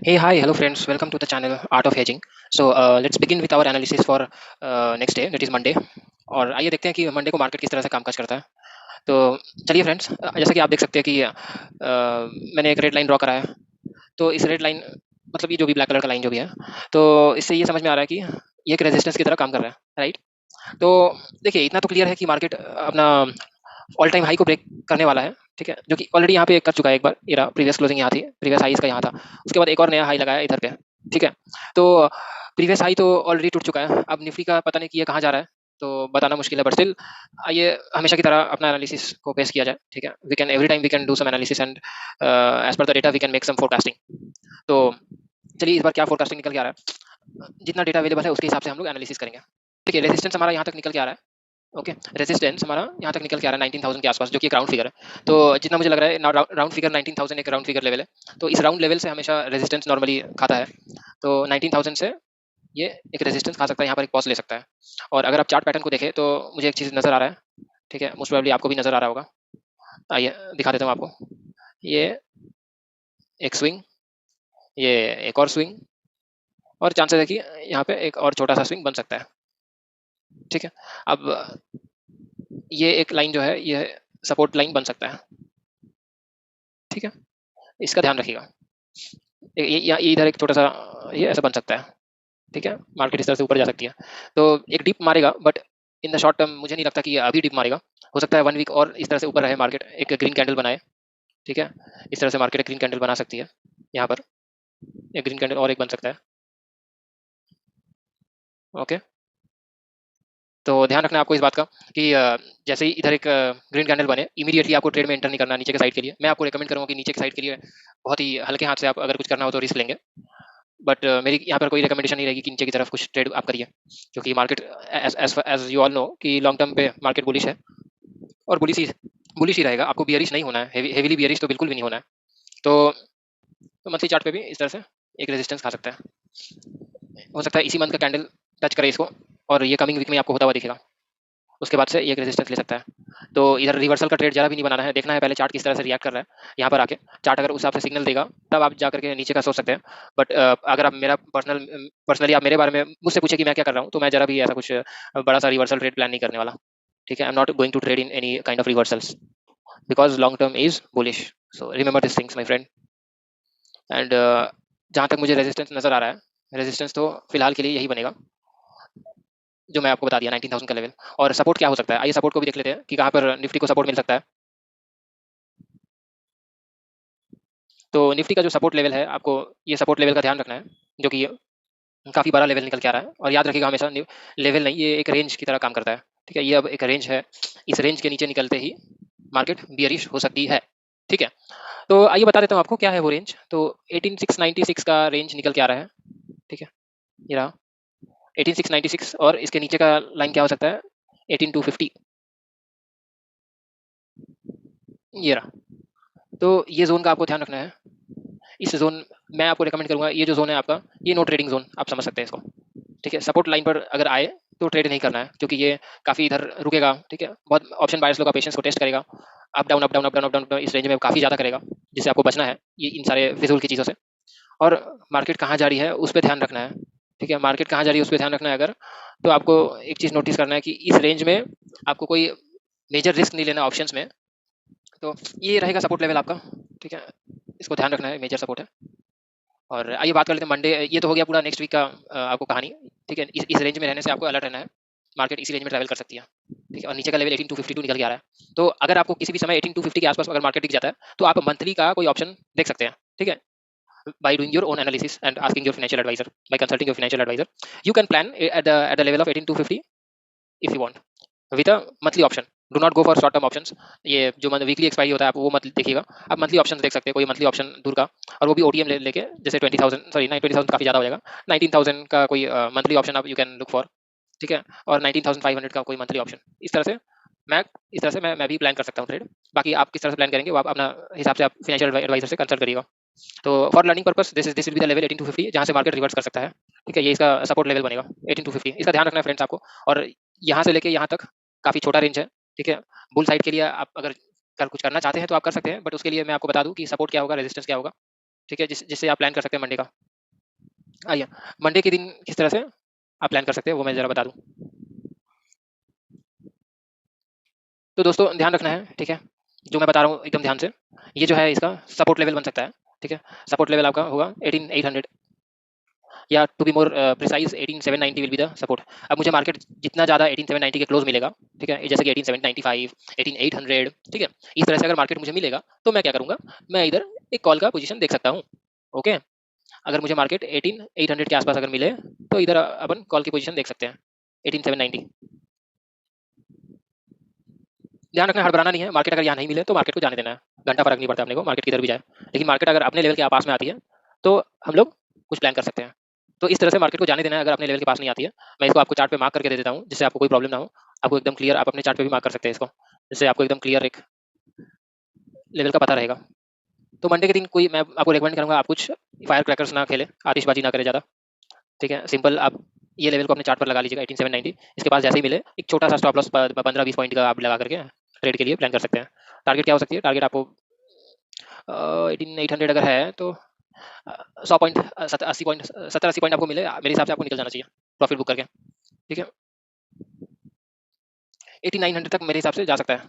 Hey, hi, hello friends. Welcome to the channel Art of Hedging. Let's begin with our analysis for next day, that is Monday. और आइए देखते हैं कि Monday को market किस तरह से कामकाज करता है। तो चलिए फ्रेंड्स, जैसा कि आप देख सकते हैं कि मैंने एक रेड लाइन ड्रॉ करा है। तो इस रेड लाइन मतलब ये जो भी ब्लैक कलर का लाइन जो भी है, तो इससे ये समझ में आ रहा है कि ये एक रेजिस्टेंस की तरह काम कर रहा है, राइट। तो देखिए, इतना तो क्लियर है कि मार्केट अपना ऑल टाइम हाई को ब्रेक करने वाला है, ठीक है, जो कि ऑलरेडी यहाँ पे कर चुका है एक बार। ये रहा, प्रीवियस क्लोजिंग यहाँ थी, प्रीवियस हाई इसका यहाँ था। उसके बाद एक और नया हाई लगाया इधर पे, ठीक है। तो प्रीवियस हाई तो ऑलरेडी टूट चुका है। अब निफ्टी का पता नहीं कि ये कहाँ जा रहा है, तो बताना मुश्किल है, बट स्टिल आइए हमेशा की तरह अपना एनालिसिस को पेश किया जाए, ठीक है। We can every time we can do some analysis and as per the data we can make some forecasting. तो चलिए इस बार क्या फोरकास्टिंग निकल के आ रहा है, जितना डेटा अवेलेबल है उसके हिसाब से हम लोग एनालिसिस करेंगे। देखिए, रेजिस्टेंस हमारा यहाँ तक निकल के आ रहा है। ओके, रेजिस्टेंस हमारा यहाँ तक निकल के आ रहा है 19,000 के आसपास, जो कि एक राउंड फिगर है। तो जितना मुझे लग रहा है, राउंड फिगर 19,000 एक राउंड फिगर लेवल है। तो इस राउंड लेवल से हमेशा रेजिस्टेंस नॉर्मली खाता है। तो 19,000 से ये एक रेजिस्टेंस खा सकता है, यहाँ पर एक पॉज ले सकता है। और अगर आप चार्ट पैटर्न को देखें तो मुझे एक चीज़ नजर आ रहा है, ठीक है, मोस्ट प्रोबेबली आपको भी नजर आ रहा होगा। आइए दिखा देता हूँ आपको। ये एक स्विंग, ये एक और स्विंग, और चांसेस है कि यहाँ पे एक और छोटा सा स्विंग बन सकता है, ठीक है। अब ये एक लाइन जो है, ये सपोर्ट लाइन बन सकता है, ठीक है। इसका ध्यान रखिएगा। ये इधर एक छोटा सा ये ऐसा बन सकता है, ठीक है। मार्केट इस तरह से ऊपर जा सकती है। तो एक डिप मारेगा, but in the short term मुझे नहीं लगता कि ये अभी डिप मारेगा। हो सकता है 1 वीक और इस तरह से ऊपर रहे मार्केट, एक ग्रीन कैंडल बनाए, ठीक है। इस तरह से मार्केट एक ग्रीन कैंडल बना सकती है। यहाँ पर एक ग्रीन कैंडल और एक बन सकता है। ओके, तो ध्यान रखना है आपको इस बात का कि जैसे ही इधर एक ग्रीन कैंडल बने, इमीडिएटली आपको ट्रेड में एंटर नहीं करना नीचे के साइड के लिए। मैं आपको रिकमेंड करूंगा कि नीचे के साइड के लिए बहुत ही हल्के हाथ से आप अगर कुछ करना हो तो रिस्क लेंगे। बट मेरी यहाँ पर कोई रिकमेंडेशन नहीं रहेगी कि नीचे की तरफ कुछ ट्रेड आप करिए, क्योंकि market as you all know कि लॉन्ग टर्म पे मार्केट बुलिश है, और बुलिश ही रहेगा। आपको बियरिश नहीं होना है, हेवीली बियरिश तो बिल्कुल भी नहीं होना है। तो, तो मंथली चार्ट पे भी इस तरह से एक रेजिस्टेंस खा सकता है। हो सकता है इसी मंथ का कैंडल टच करे इसको, और ये कमिंग वीक में आपको होता हुआ दिखेगा। उसके बाद से ये एक रेजिस्टेंस ले सकता है। तो इधर रिवर्सल का ट्रेड जरा भी नहीं बनाना है, देखना है पहले चार्ट किस तरह से रिएक्ट कर रहा है। यहाँ पर आके चार्ट अगर उस हिसाब से सिग्नल देगा, तब आप जा करके नीचे का सोच सकते हैं। बट अगर आप मेरा पर्सनली आप मेरे बारे में मुझसे पूछे कि मैं क्या कर रहा हूँ, तो मैं जरा भी ऐसा कुछ बड़ा सा रिवर्सल ट्रेड प्लान नहीं करने वाला, ठीक है। I am not going to trade in any kind of reversals, because long term is bullish. So remember this things my friend. And जहाँ तक मुझे रेजिस्टेंस नजर आ रहा है, रेजिस्टेंस तो फिलहाल के लिए यही बनेगा जो मैं आपको बता दिया, 19,000 का लेवल। और सपोर्ट क्या हो सकता है, आइए सपोर्ट को भी देख लेते हैं कि कहाँ पर निफ्टी को सपोर्ट मिल सकता है। तो निफ्टी का जो सपोर्ट लेवल है, आपको ये सपोर्ट लेवल का ध्यान रखना है, जो कि काफी बड़ा लेवल निकल के आ रहा है। और याद रखिएगा हमेशा, लेवल नहीं, ये एक रेंज की तरह काम करता है, ठीक है। ये अब एक रेंज है, इस रेंज के नीचे निकलते ही मार्केट बियरिश हो सकती है, ठीक है। तो आइए बता देता हूँ आपको क्या है वो रेंज। तो 18696 का रेंज निकल के आ रहा है, ठीक है। ये रहा 18696, और इसके नीचे का लाइन क्या हो सकता है, 18250, ये रहा। तो ये जोन का आपको ध्यान रखना है। इस जोन, मैं आपको रिकमेंड करूंगा, ये जो जोन है आपका, ये नो ट्रेडिंग जोन आप समझ सकते हैं इसको, ठीक है। सपोर्ट लाइन पर अगर आए तो ट्रेड नहीं करना है, क्योंकि ये काफी इधर रुकेगा, ठीक है। बहुत ऑप्शन बायर्स लोग का पेशेंस को टेस्ट करेगा। Up down up down up down up down इस रेंज में काफी ज्यादा करेगा, जिससे आपको बचना है ये इन सारे फिजूल की चीजों से। और मार्केट कहाँ जा रही है उस पर ध्यान रखना है, ठीक है। मार्केट कहाँ जा रही है उस पर ध्यान रखना है अगर, तो आपको एक चीज नोटिस करना है कि इस रेंज में आपको कोई मेजर रिस्क नहीं लेना ऑप्शंस में। तो ये रहेगा सपोर्ट लेवल आपका, ठीक है। इसको ध्यान रखना है, मेजर सपोर्ट है। और आइए बात कर लेते हैं मंडे। ये तो हो गया पूरा नेक्स्ट वीक का आपको कहानी, ठीक है। इस रेंज में रहने से आपको अलर्ट रहना है। मार्केट इसी रेंज में ट्रैवल कर सकती है, ठीक है। और नीचे का लेवल 18252 निकल के आ रहा है। तो अगर आपको किसी भी समय 18250 के आसपास अगर मार्केट दिख जाता है, तो आप मंथली का कोई ऑप्शन देख सकते हैं, ठीक है। By doing your own analysis and asking your financial advisor, by consulting your financial advisor, you can plan at the level of 18250 if you want, with a monthly option. Do not go for short term options. ये जो weekly expiry होता है आप वो मत देखिएगा, आप monthly option देख सकते हैं, कोई मंथली ऑप्शन दूर का। और वो भी ओटीएम लेके, जैसे 20,000, सॉरी 20,000 काफी ज्यादा हो जाएगा, 19,000 का कोई मंथली ऑप्शन आप यू कैन लुक फॉर, ठीक है। और 19,500 का कोई मंथली ऑप्शन। इस तरह से मैं इस तरह से मैं भी प्लान कर सकता हूँ ट्रेड। बाकी आप किस तरह से प्लान करेंगे वो आप अपना हिसाब से आप फाइनेंशियल एडवाइजर से कंसल्ट करिएगा। तो for learning purpose this will be the level 18250, जहाँ से मार्केट रिवर्स कर सकता है, ठीक है। ये इसका सपोर्ट लेवल बनेगा 18250, इसका ध्यान रखना है फ्रेंड्स आपको। और यहाँ से लेके यहाँ तक काफी छोटा रेंज है, ठीक है। बुल साइड के लिए आप अगर कुछ करना चाहते हैं तो आप कर सकते हैं, बट उसके लिए मैं आपको बता दूं कि सपोर्ट क्या होगा, रेजिस्टेंस क्या होगा, ठीक है, जिससे आप प्लान कर सकते हैं मंडे का। आइए, मंडे के दिन किस तरह से आप प्लान कर सकते हैं वो मैं ज़रा बता दूँ। तो दोस्तों ध्यान रखना है, ठीक है, जो मैं बता रहा हूँ एकदम ध्यान से। ये जो है इसका सपोर्ट लेवल बन सकता है, ठीक है। सपोर्ट लेवल आपका होगा 18800 या to be more precise 18790 will be the support. अब मुझे मार्केट जितना ज़्यादा 18790 के क्लोज मिलेगा, ठीक है, जैसे कि 18795, 18800, ठीक है, इस तरह से अगर मार्केट मुझे मिलेगा तो मैं क्या करूँगा, मैं इधर एक कॉल का पोजीशन देख सकता हूँ। ओके, अगर मुझे मार्केट 18800 के आसपास अगर मिले तो इधर अपन कॉल की पोजीशन देख सकते हैं 18790। ध्यान रखना, हड़बड़ाना नहीं है। मार्केट अगर यहाँ नहीं मिले तो मार्केट को जाने देना है, घंटा फर्क नहीं पड़ता अपने को, मार्केट किधर भी जाए। लेकिन मार्केट अगर अपने लेवल के पास में आती है तो हम लोग कुछ प्लान कर सकते हैं। तो इस तरह से मार्केट को जाने देना है अगर अपने लेवल के पास नहीं आती है। मैं इसको आपको चार्ट पे मार्क करके दे देता हूँ जिससे आपको कोई प्रॉब्लम ना हो। आपको एकदम क्लियर, आप अपने चार्ट पे भी मार्क कर सकते हैं इसको, जिससे आपको एकदम क्लियर एक लेवल का पता रहेगा। तो मंडे के दिन कोई मैं आपको रिकमेंड करूंगा, आप कुछ फायर क्रैकर्स ना खेले, आतिशबाजी ना करें ज़्यादा, ठीक है। सिंपल आप ये लेवल को अपने चार्ट पर लगा लीजिएगा 18790। इसके पास जैसे ही मिले एक छोटा सा स्टॉप लॉस 15-20 पॉइंट का आप लगा करके ट्रेड के लिए प्लान कर सकते हैं। टारगेट क्या हो सकती है, टारगेट आपको 18800 अगर है तो 100 पॉइंट 80 पॉइंट 70-80 पॉइंट आपको मिले, मेरे हिसाब से आपको निकल जाना चाहिए प्रॉफिट बुक करके, ठीक है। 8900 तक मेरे हिसाब से जा सकता है,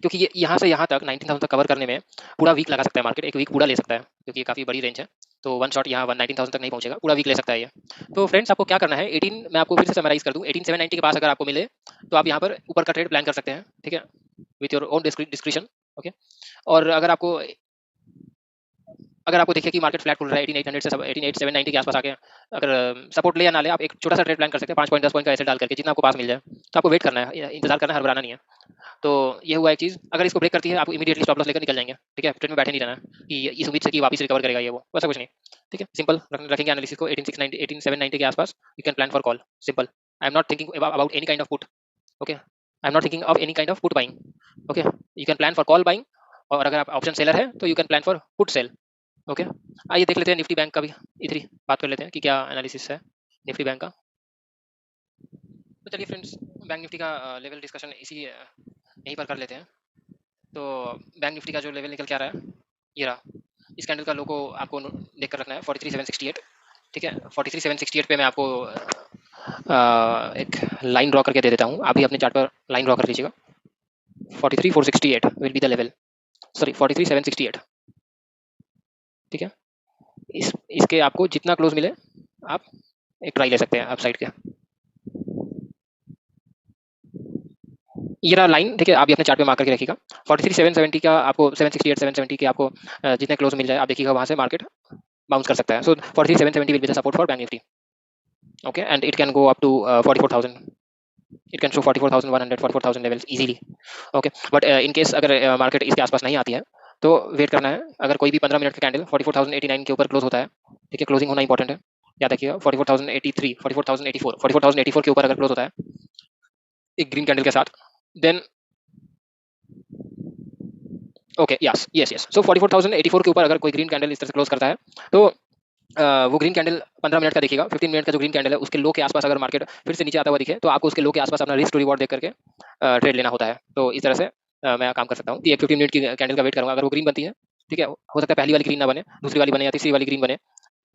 क्योंकि ये यहाँ से यहाँ तक 19000 तक कवर करने में पूरा वीक लगा सकता है मार्केट, एक वीक पूरा ले सकता है, क्योंकि ये काफ़ी बड़ी रेंज है। तो वन शॉट यहाँ 19000 तक नहीं पहुंचेगा, पूरा वीक ले सकता है ये। तो फ्रेंड्स आपको क्या करना है, 18 मैं आपको फिर से समराइज कर दूँ, 18790 के पास अगर आपको मिले तो आप यहाँ पर ऊपर का ट्रेड प्लान कर सकते हैं, ठीक है, with your own description. Okay, और अगर आपको देखिए कि मार्केट फ्लैट खुल रहा है 18800 से 18790 के आसपास आके, अगर सपोर्ट ले या ना ले, आप एक छोटा सा ट्रेड प्लान कर सकते हैं 5 पॉइंट 10 पॉइंट का ऐसे डाल करके, जितना आपको पास मिल जाए। तो आपको वेट करना है, इंतजार करना है, हड़बड़ाना नहीं है। तो ये हुआ एक चीज़, अगर इसको ब्रेक करती है आप इमीडिएटली स्टॉप लॉस लेकर निकल जाएंगे, ठीक है। ट्रेड में बैठे नहीं रहना है कि इस उम्मीद से कि वापस रिकवर करेगा ये वो, वैसा कुछ नहीं, ठीक है। सिंपल रखेंगे एनालिसिस को 18690 18790 के आसपास, you can plan for call, simple. I am not thinking about any kind of put, okay, I am not thinking of any kind of put buying, okay. You can plan for call buying, और अगर आप option seller है तो you can plan for put sell, okay. आइए देख लेते हैं Nifty bank का भी, इधर ही बात कर लेते हैं कि क्या एनालिसिस है निफ्टी बैंक का। तो चलिए फ्रेंड्स, बैंक निफ्टी का लेवल डिस्कशन यहीं पर कर लेते हैं। तो बैंक निफ्टी का जो लेवल निकल के आ रहा है ये रहा, इस कैंडल का लोगो आपको देख कर रखना है 43768, ठीक है। 43768 पे मैं आपको एक लाइन ड्रॉ करके दे देता हूँ, आप भी अपने चार्ट पर लाइन ड्रॉ कर लीजिएगा। 43468 will be the level, sorry 43768, ठीक है। इसके आपको जितना क्लोज मिले आप एक ट्राई ले सकते हैं आप साइड के। ये रहा लाइन, ठीक है, आप भी अपने चार्ट पे मार्क करके रखिएगा। 43770 का आपको 768 770 के आपको जितने क्लोज मिल जाए आप देखिएगा, वहां से मार्केट बाउंस कर सकता है। So 43770 will be the support for bank Nifty, okay, and it can go up to 44000, it can show 44100 44000 levels easily, okay. But in case अगर मार्केट इसके आसपास नहीं आती है तो वेट करना है। अगर कोई भी 15 मिनट का कैंडल 44089 के ऊपर क्लोज होता है, ठीक है, क्लोजिंग होना इंपॉर्टेंट है, याद रखिएगा। 44083 44084 44084 के ऊपर अगर क्लोज होता है एक ग्रीन कैंडल के साथ, then okay, yes yes yes, so 44084 के ऊपर अगर कोई ग्रीन कैंडल इस तरह से क्लोज करता है तो वो ग्रीन कैंडल 15 मिनट का देखिएगा। 15 मिनट का जो ग्रीन कैंडल है उसके लो के आसपास अगर मार्केट फिर से नीचे आता हुआ दिखे तो आपको उसके लो के आसपास अपना रिस्क टू रिवॉर्ड देख करके ट्रेड लेना होता है। तो इस तरह से मैं काम कर सकता हूँ कि एक 15 मिनट की कैंडल का वेट करूँगा, अगर वो ग्रीन बनती है, ठीक है, हो सकता है पहली वाली ग्रीन ना बने, दूसरी वाली बने या तीसरी वाली ग्रीन बने,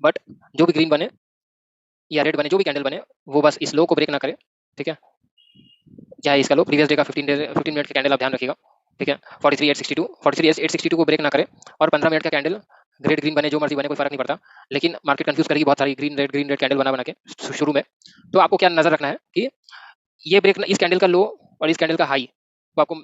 बट जो भी ग्रीन बने या रेड बने, जो भी कैंडल बने वो बस इस लो को ब्रेक ना करे, ठीक है। चाहे इसका लो प्रीवियस डे का 15 मिनट का कैंडल आप ध्यान रखिएगा, ठीक है। 43862 को ब्रेक ना करे, और 15 मिनट का कैंडल ग्रेड ग्रीन बने, जो मर्जी बने, कोई फर्क नहीं पड़ता। लेकिन मार्केट कंफ्यूज करेगी बहुत सारी ग्रीन रेड कैंडल बना के शुरू में। तो आपको क्या नजर रखना है कि ये ब्रेक, इस कैंडल का लो और इस कैंडल का हाई को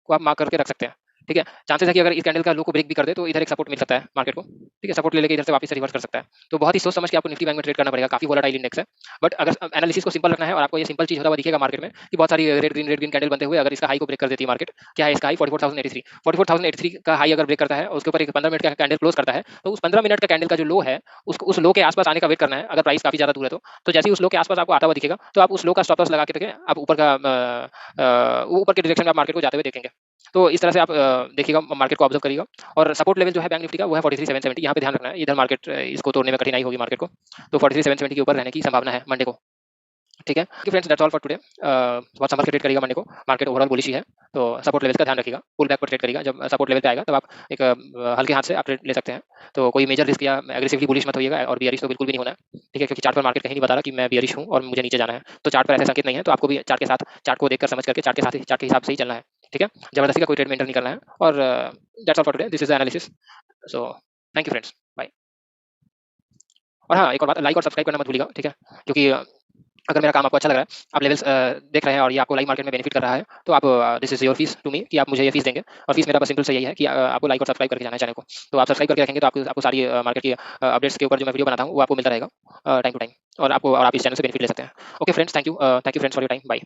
आप मार्क करके रख सकते हैं, ठीक है। चांसेस है कि अगर इस कैंडल का लो को ब्रेक भी कर दे तो इधर एक सपोर्ट मिल सकता है मार्केट को, ठीक है, सपोर्ट ले लेके इधर से वापस से रिवर्स कर सकता है। तो बहुत ही सोच समझ के आपको निफ्टी बैंक में ट्रेड करना पड़ेगा, काफी वोलेटाइल इंडेक्स है। बट अगर एनालिसिस को सिंपल रखना है और आपको ये सिंपल चीज होता हुआ दिखेगा मार्केट में कि बहुत सारी रेड ग्रीन कैंडल बनते हुए अगर इसका हाई को ब्रेक कर देती है मार्केट, क्या है इसका हाई 44083 का हाई अगर ब्रेक करता है और उसके ऊपर एक 15 मिनट का कैंडल क्लोज करता है, तो उस 15 मिनट का कैंडल का जो लो है उसको उस लो के आसपास आने का वेट करना है। अगर प्राइस काफी ज्यादा दूर है तो जैसे ही उस लो के आसपास आपको आता हुआ दिखेगा तो आप उस लो का स्टॉप लॉस लगा के देखें, आप ऊपर के डायरेक्शन में आप मार्केट को जाते हुए देखेंगे। तो इस तरह से आप देखिएगा, मार्केट को ऑब्जर्व करिएगा। और सपोर्ट लेवल जो है बैंक निफ्टी का वो है 43770, यहाँ पे ध्यान रखना है, इधर मार्केट इसको तोड़ने में कठिनाई होगी मार्केट को। तो 43770 के ऊपर रहने की संभावना है मंडे को, ठीक है कि friends that's all for today. बहुत संभल के ट्रेड करिएगा मंडे को, मार्केट ओवरऑल बुलिश ही है, तो सपोर्ट लेवल्स का ध्यान रखिएगा, पुल बैक पर ट्रेड करिएगा, जब सपोर्ट लेवल पे आएगा तब आप एक हल्के हाथ से आप ट्रेड ले सकते हैं। तो कोई मेजर रिस्क या एग्रेसिवली बुलिश मत होइएगा और बियरिश तो बिल्कुल भी नहीं होना है, ठीक है, क्योंकि चार्ट पर मार्केट कहीं नहीं बता रहा कि मैं बियरिश हूँ और मुझे नीचे जाना है, तो चार्ट पर ऐसे संकेत नहीं है, तो आपको भी चार्ट के साथ, चार्ट को देखकर समझ करके चार्ट के साथ चार्ट के हिसाब से ही चलना है, ठीक है, जबरदस्ती का कोई ट्रेड में एंटर नहीं करना है। और that's all for today, this is the analysis. So thank you friends, bye. और हाँ, एक और बात, लाइक और सब्सक्राइब करना मत भूलिएगा, ठीक है, क्योंकि अगर मेरा काम आपको अच्छा लग रहा है, आप लेवल्स देख रहे हैं और ये आपको लाइव मार्केट में बेनिफिट कर रहा है, तो आप this is your fees to me कि आप मुझे ये फीस देंगे। और फीस मेरा बस सिंपल से यही है कि आपको लाइक और सब्सक्राइब करके जाना है चैनल को। तो आप सब्सक्राइब करके रखेंगे तो आपको आपको सारी मार्केट की अपडेट्स के ऊपर जो मैं वीडियो बनाता हूँ वो आपको मिलता रहेगा टाइम टू टाइम, और आप इस चैनल से बेनिफिट ले सकते हैं। Okay friends, thank you friends for your time, bye.